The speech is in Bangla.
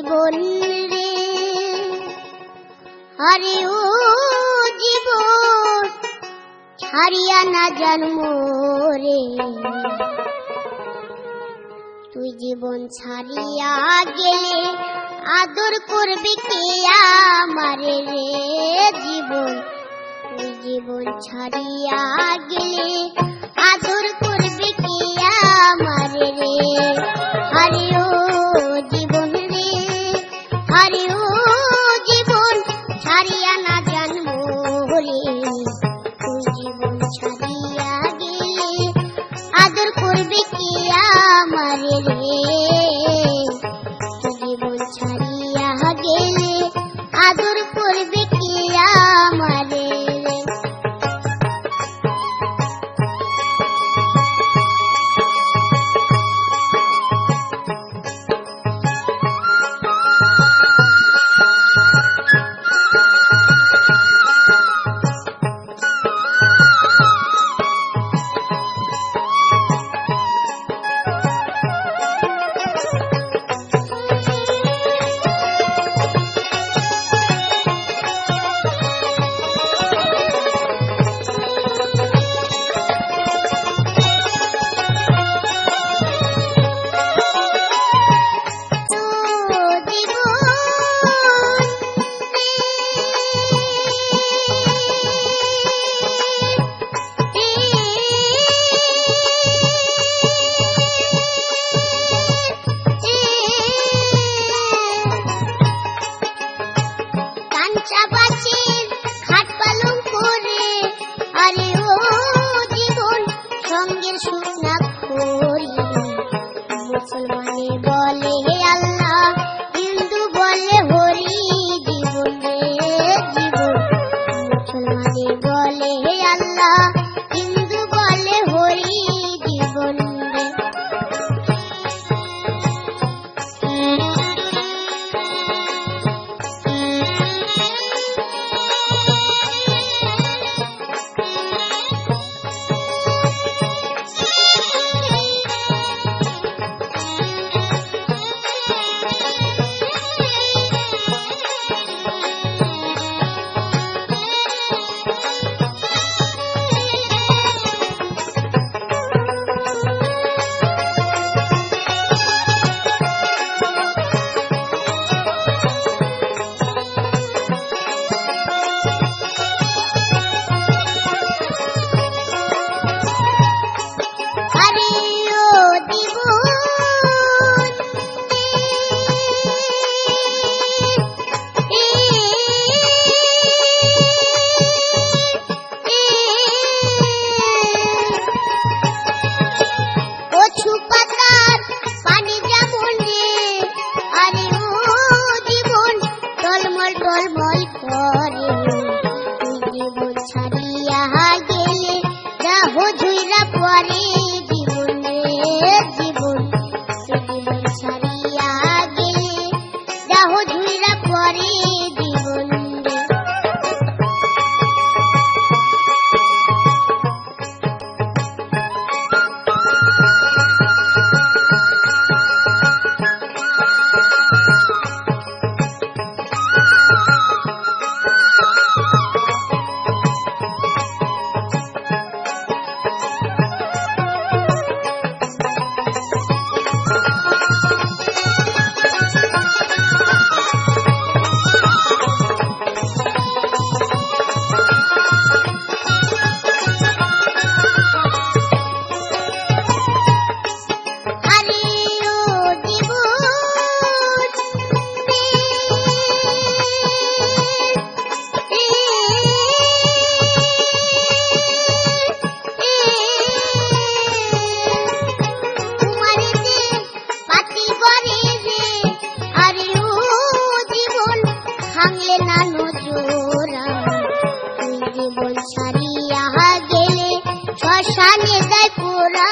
জীবন রে, আরে ও জীবন ছাড়িয়া না জন্ম রে, তুই জীবন ছাড়িয়া গেলে আদর করবে কে আমারে রে জীবন, তুই জীবন ছাড়িয়া গেলে আদর করবে কে আমারে রে, আরে ও জীবন রে, আরে ও জীবন ছাড়িয়া না জন্ম রে, তুই জীবন ছাড়িয়া গেলে আদর করবে কে আমারে রে, তুই জীবন ছাড়িয়া গেলে আদর করবে কে আমারে রে। মুসলমানে বলে হে আল্লাহ, হিন্দু বলে হরি জীবন রে জীবন, মুসলমানে বলে হে আল্লাহ, হিন্দু বলে হরি জীবন রে। টলমল করে তুই জীবন ছাড়িয়া গেলে যাহ ঝুইরা পরে জীবন রে জীবন, তুই জীবন ছাড়িয়া গেলে যাহ ঝুইরা পরে জীবন রে। জীবন ছাড়িয়া গেলে শ্মশানে যায় পোড়া